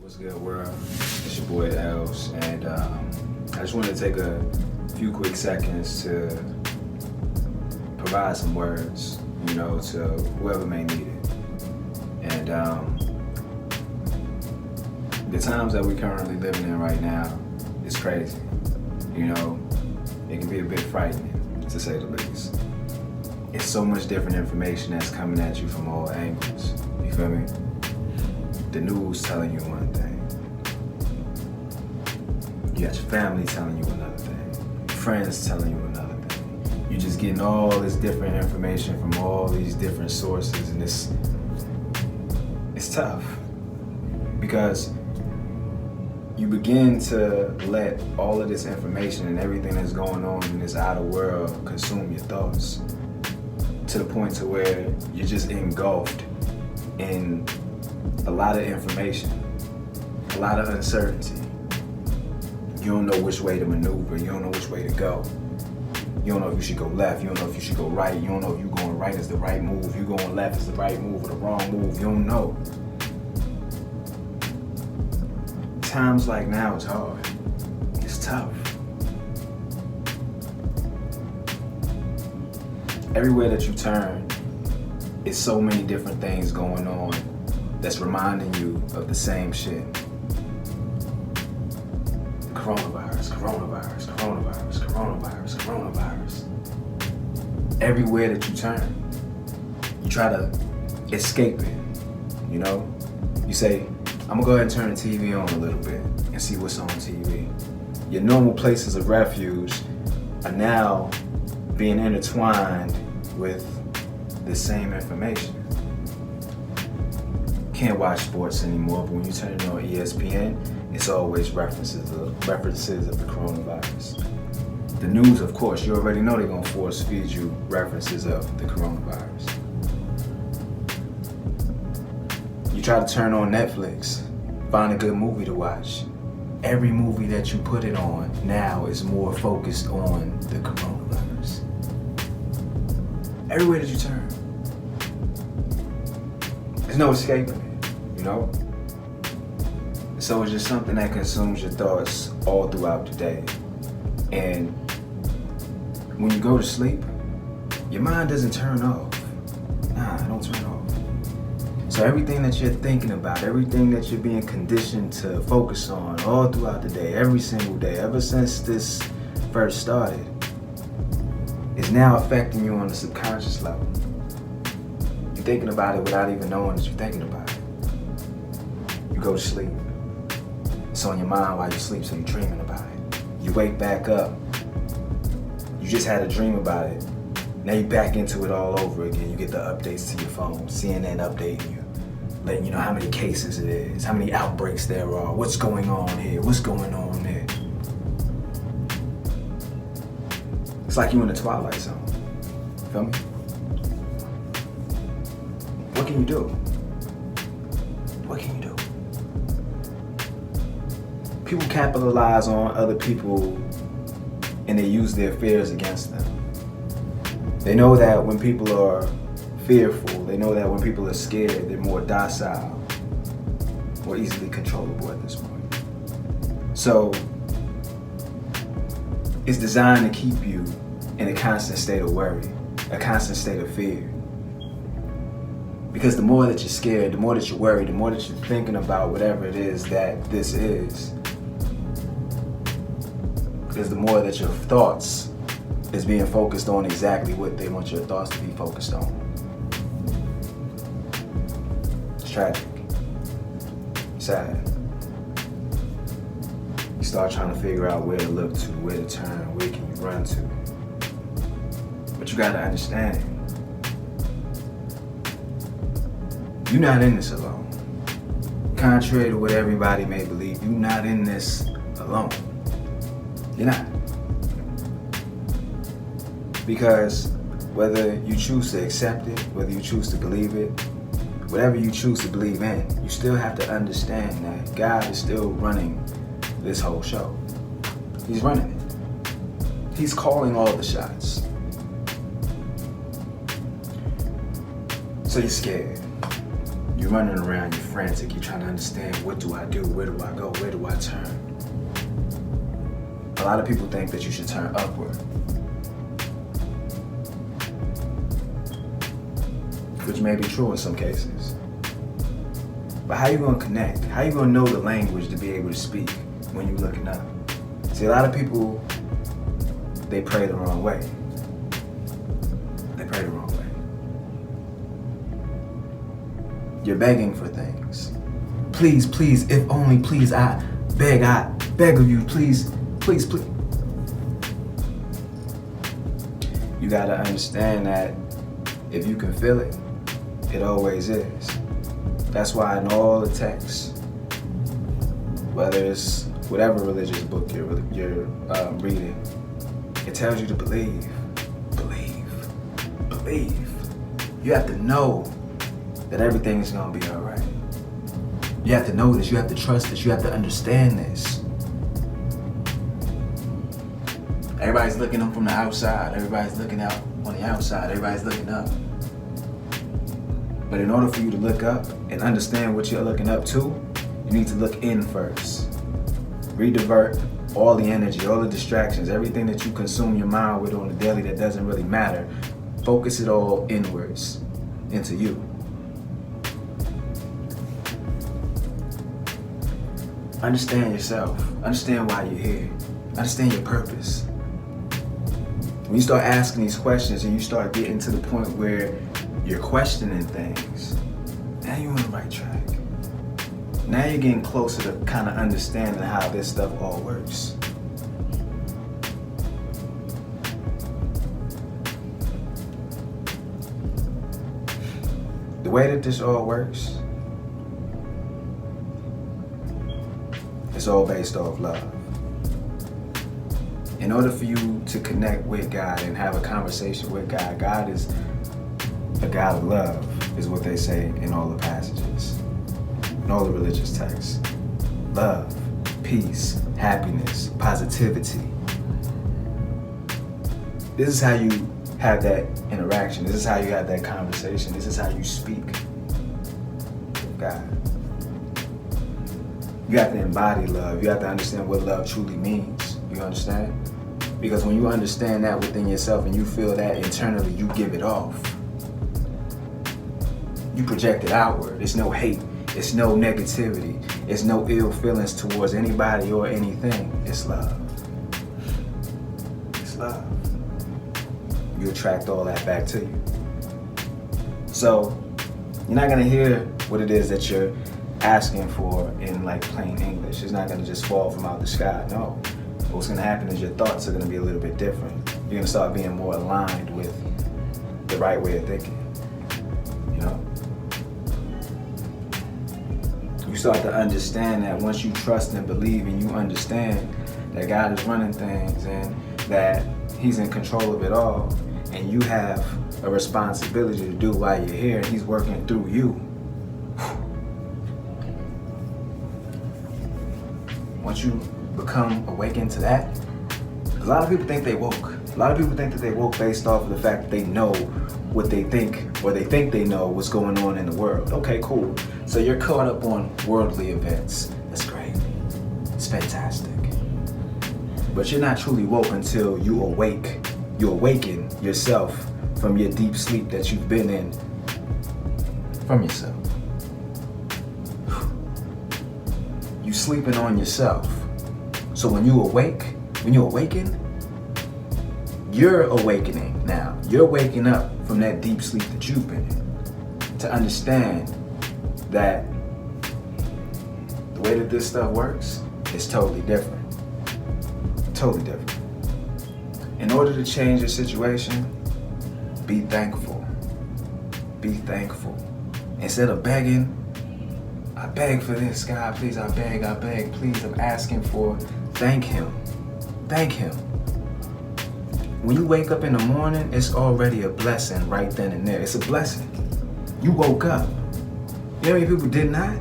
What's good, world? It's your boy Els, and I just wanted to take a few quick seconds to provide some words, to whoever may need it. And the times that we're currently living in right now is crazy. It can be a bit frightening, to say the least. It's so much different information that's coming at you from all angles. You feel me? The news telling you one thing. You got your family telling you another thing. Friends telling you another thing. You're just getting all this different information from all these different sources, and it's tough because you begin to let all of this information and everything that's going on in this outer world consume your thoughts to the point to where you're just engulfed in a lot of information, a lot of uncertainty. You don't know which way to maneuver. You don't know which way to go. You don't know if you should go left. You don't know if you should go right. You don't know if you going right is the right move. You going left is the right move or the wrong move. You don't know. Times like now is hard. It's tough. Everywhere that you turn, it's so many different things going on that's reminding you of the same shit. Coronavirus, coronavirus, coronavirus, coronavirus, coronavirus. Everywhere that you turn, you try to escape it, You say, I'm gonna go ahead and turn the TV on a little bit and see what's on TV. Your normal places of refuge are now being intertwined with the same information. Can't watch sports anymore, but when you turn it on ESPN, it's always references of the coronavirus. The news, of course, you already know they're gonna force feed you references of the coronavirus. You try to turn on Netflix, find a good movie to watch. Every movie that you put it on now is more focused on the coronavirus. Everywhere that you turn. There's no escaping it, So it's just something that consumes your thoughts all throughout the day. And when you go to sleep, your mind doesn't turn off. Nah, it don't turn off. So everything that you're thinking about, everything that you're being conditioned to focus on all throughout the day, every single day, ever since this first started, is now affecting you on a subconscious level. You're thinking about it without even knowing that you're thinking about it. You go to sleep. It's on your mind while you sleep, so you're dreaming about it. You wake back up. You just had a dream about it. Now you're back into it all over again. You get the updates to your phone, CNN updating you, letting you know how many cases it is, how many outbreaks there are, what's going on here, what's going on there. It's like you in the Twilight Zone. Feel me? What can you do? What can you do? People capitalize on other people and they use their fears against them. They know that when people are fearful, they know that when people are scared, they're more docile, more easily controllable at this point. So it's designed to keep you in a constant state of worry, a constant state of fear. Because the more that you're scared, the more that you're worried, the more that you're thinking about whatever it is that this is the more that your thoughts is being focused on exactly what they want your thoughts to be focused on. It's tragic. Sad. You start trying to figure out where to look to, where to turn, where can you run to. But you gotta understand, you're not in this alone. Contrary to what everybody may believe, you're not in this alone. You're not. Because whether you choose to accept it, whether you choose to believe it, whatever you choose to believe in, you still have to understand that God is still running this whole show. He's running it. He's calling all the shots. So you're scared. You're running around, you're frantic, you're trying to understand, what do I do? Where do I go? Where do I turn? A lot of people think that you should turn upward, which may be true in some cases. But how you gonna connect? How you gonna know the language to be able to speak when you're looking up? See, a lot of people, they pray the wrong way. They pray the wrong way. You're begging for things. Please, please, if only, please, I beg of you, please, please, please. You gotta understand that if you can feel it, it always is. That's why in all the texts, whether it's whatever religious book you're reading, it tells you to believe, believe, believe. You have to know that everything is gonna be all right. You have to know this, you have to trust this, you have to understand this. Everybody's looking up from the outside, everybody's looking out on the outside, everybody's looking up. But in order for you to look up and understand what you're looking up to, you need to look in first. Redivert all the energy, all the distractions, everything that you consume your mind with on the daily that doesn't really matter. Focus it all inwards, into you. Understand yourself. Understand why you're here. Understand your purpose. When you start asking these questions and you start getting to the point where you're questioning things, now you're on the right track. Now you're getting closer to kind of understanding how this stuff all works. The way that this all works, it's all based off love. In order for you to connect with God and have a conversation with God, God is a God of love, is what they say in all the passages, in all the religious texts. Love, peace, happiness, positivity. This is how you have that interaction. This is how you have that conversation. This is how you speak with God. You have to embody love. You have to understand what love truly means. You understand? Because when you understand that within yourself and you feel that internally, you give it off. You project it outward. It's no hate. It's no negativity. It's no ill feelings towards anybody or anything. It's love. It's love. You attract all that back to you. So you're not gonna hear what it is that you're asking for in like plain English. It's not gonna just fall from out the sky. No. What's gonna happen is your thoughts are gonna be a little bit different. You're gonna start being more aligned with the right way of thinking. You know? You start to understand that once you trust and believe and you understand that God is running things and that He's in control of it all, and you have a responsibility to do while you're here, and He's working through you. Once you become awakened to that, a lot of people think they woke. A lot of people think that they woke based off of the fact that they know what they think, or they think they know what's going on in the world. Okay, cool. So you're caught up on worldly events. That's great. It's fantastic. But you're not truly woke until you awake. You awaken yourself from your deep sleep that you've been in from yourself. You sleeping on yourself. So when you awaken, you're awakening now. You're waking up from that deep sleep that you've been in to understand that the way that this stuff works is totally different. Totally different. In order to change your situation, be thankful. Be thankful. Instead of begging, I beg for this, God, please, I beg, please, I'm asking for, thank Him. Thank Him. When you wake up in the morning, it's already a blessing right then and there. It's a blessing. You woke up. You know how many people did not?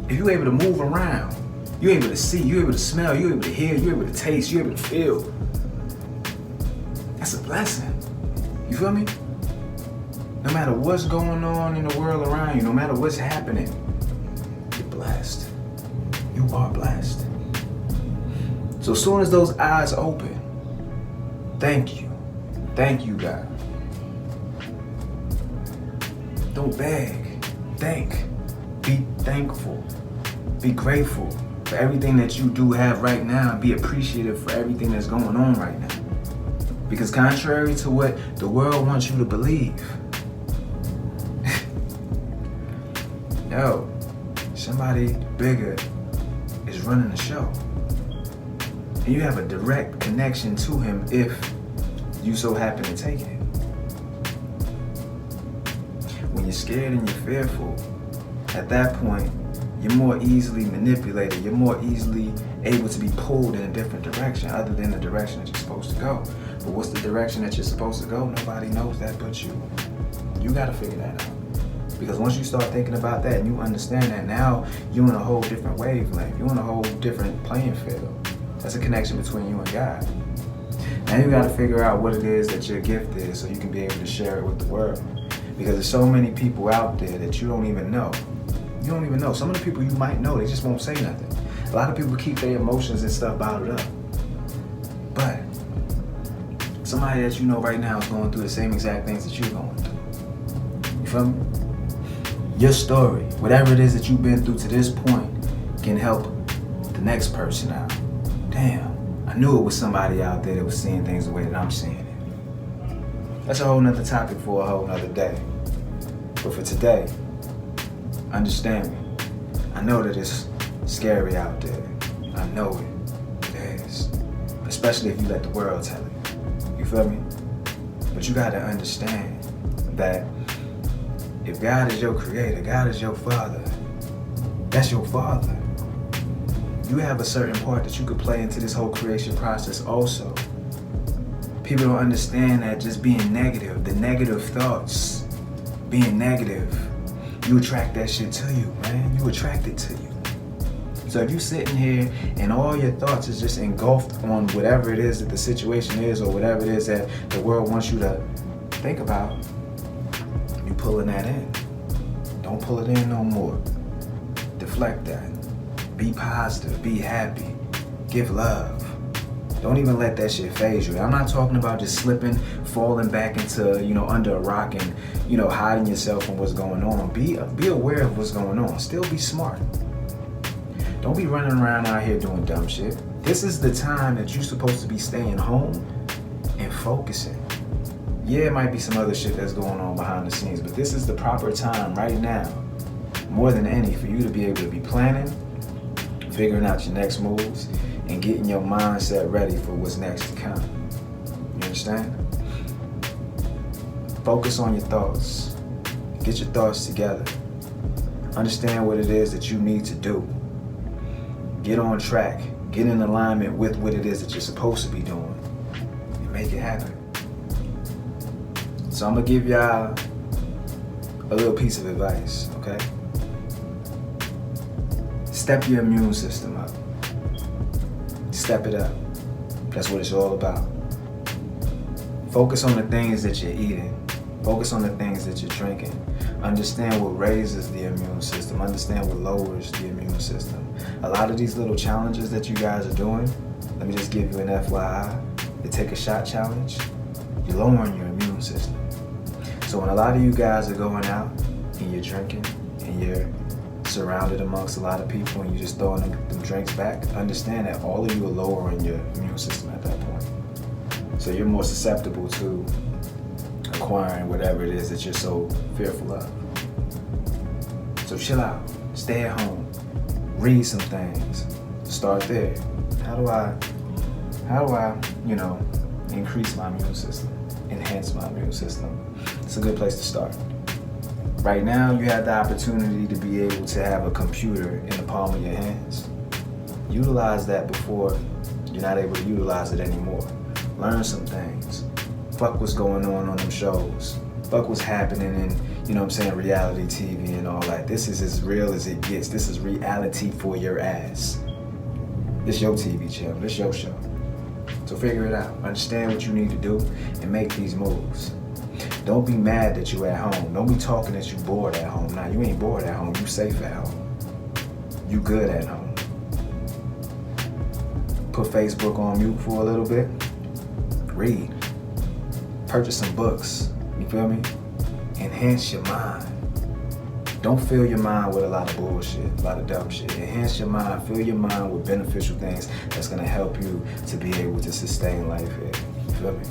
If you're able to move around, you're able to see, you're able to smell, you're able to hear, you're able to taste, you're able to feel. That's a blessing. You feel me? No matter what's going on in the world around you, no matter what's happening, you're blessed. You are blessed. So as soon as those eyes open, thank you. Thank you, God. Don't beg. Thank. Be thankful. Be grateful for everything that you do have right now, and be appreciative for everything that's going on right now. Because contrary to what the world wants you to believe, yo, somebody bigger is running the show. And you have a direct connection to him if you so happen to take it. When you're scared and you're fearful, at that point, you're more easily manipulated. You're more easily able to be pulled in a different direction other than the direction that you're supposed to go. But what's the direction that you're supposed to go? Nobody knows that but you. You got to figure that out. Because once you start thinking about that and you understand that, now you're in a whole different wavelength. You're in a whole different playing field. That's a connection between you and God. Now you got to figure out what it is that your gift is so you can be able to share it with the world. Because there's so many people out there that you don't even know. You don't even know. Some of the people you might know, they just won't say nothing. A lot of people keep their emotions and stuff bottled up. But somebody that you know right now is going through the same exact things that you're going through. You feel me? Your story, whatever it is that you've been through to this point, can help the next person out. Damn, I knew it was somebody out there that was seeing things the way that I'm seeing it. That's a whole nother topic for a whole nother day. But for today, understand me. I know that it's scary out there. I know it. It is. Especially if you let the world tell it. You feel me? But you gotta understand that if God is your creator, God is your father, that's your father. You have a certain part that you could play into this whole creation process also. People don't understand that just being negative, the negative thoughts, being negative, you attract that shit to you, man. You attract it to you. So if you're sitting here and all your thoughts is just engulfed on whatever it is that the situation is or whatever it is that the world wants you to think about, you pulling that in. Don't pull it in no more. Deflect that. Be positive. Be happy. Give love. Don't even let that shit phase you. I'm not talking about just slipping, falling back into, under a rock and, hiding yourself from what's going on. Be aware of what's going on. Still be smart. Don't be running around out here doing dumb shit. This is the time that you're supposed to be staying home and focusing. Yeah, it might be some other shit that's going on behind the scenes, but this is the proper time right now, more than any, for you to be able to be planning, figuring out your next moves, and getting your mindset ready for what's next to come. You understand? Focus on your thoughts. Get your thoughts together. Understand what it is that you need to do. Get on track. Get in alignment with what it is that you're supposed to be doing. And make it happen. So I'm gonna give y'all a little piece of advice, okay? Step your immune system up. Step it up. That's what it's all about. Focus on the things that you're eating. Focus on the things that you're drinking. Understand what raises the immune system. Understand what lowers the immune system. A lot of these little challenges that you guys are doing, let me just give you an FYI, the take a shot challenge, you're lowering your immune system. So when a lot of you guys are going out and you're drinking and you're surrounded amongst a lot of people and you're just throwing them drinks back, understand that all of you are lowering your immune system at that point. So you're more susceptible to acquiring whatever it is that you're so fearful of. So chill out, stay at home, read some things, start there. How do I, increase my immune system, enhance my immune system? It's a good place to start. Right now, you have the opportunity to be able to have a computer in the palm of your hands. Utilize that before you're not able to utilize it anymore. Learn some things. Fuck what's going on them shows. Fuck what's happening in, reality TV and all that. This is as real as it gets. This is reality for your ass. This your TV channel. This your show. So figure it out. Understand what you need to do and make these moves. Don't be mad that you at home. Don't be talking that you bored at home. Nah, you ain't bored at home. You safe at home. You good at home. Put Facebook on mute for a little bit. Read. Purchase some books. You feel me? Enhance your mind. Don't fill your mind with a lot of bullshit, a lot of dumb shit. Enhance your mind. Fill your mind with beneficial things that's going to help you to be able to sustain life here. You feel me?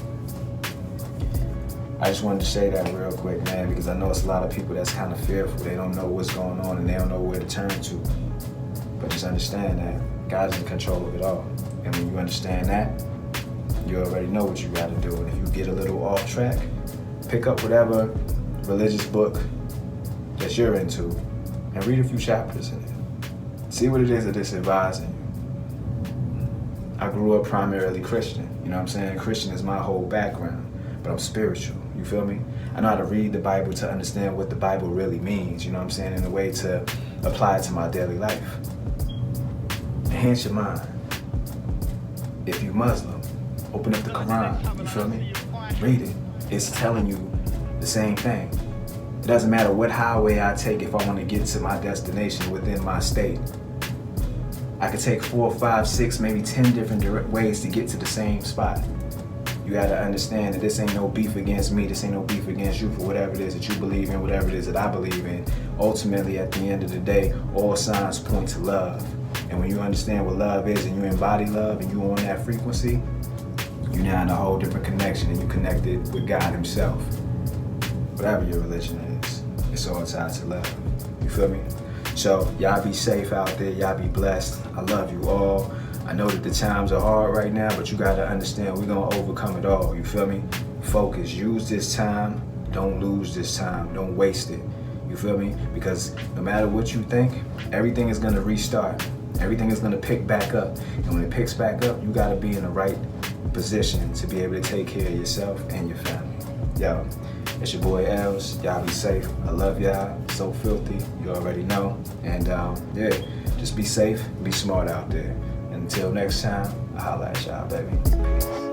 I just wanted to say that real quick, man, because I know it's a lot of people that's kind of fearful. They don't know what's going on and they don't know where to turn to. But just understand that God's in control of it all. And when you understand that, you already know what you got to do. And if you get a little off track, pick up whatever religious book that you're into and read a few chapters in it. See what it is that it's advising you. I grew up primarily Christian. You know what I'm saying? Christian is my whole background, but I'm spiritual. You feel me? I know how to read the Bible to understand what the Bible really means, you know what I'm saying, in a way to apply it to my daily life. Enhance your mind. If you Muslim, open up the Quran, you feel me? Read it. It's telling you the same thing. It doesn't matter what highway I take if I want to get to my destination within my state. I could take 4, 5, 6, maybe 10 different ways to get to the same spot. You gotta understand that this ain't no beef against me, this ain't no beef against you for whatever it is that you believe in, whatever it is that I believe in. Ultimately, at the end of the day, all signs point to love. And when you understand what love is and you embody love and you on that frequency, you're now in a whole different connection and you connected with God himself. Whatever your religion is, it's all tied to love. You feel me? So y'all be safe out there, y'all be blessed. I love you all. I know that the times are hard right now, but you gotta understand we're gonna overcome it all. You feel me? Focus, use this time, don't lose this time, don't waste it. You feel me? Because no matter what you think, everything is gonna restart. Everything is gonna pick back up. And when it picks back up, you gotta be in the right position to be able to take care of yourself and your family. Yo, it's your boy Els. Y'all be safe. I love y'all. So filthy. You already know. And yeah, just be safe, be smart out there. Until next time, I'll holla at y'all, baby.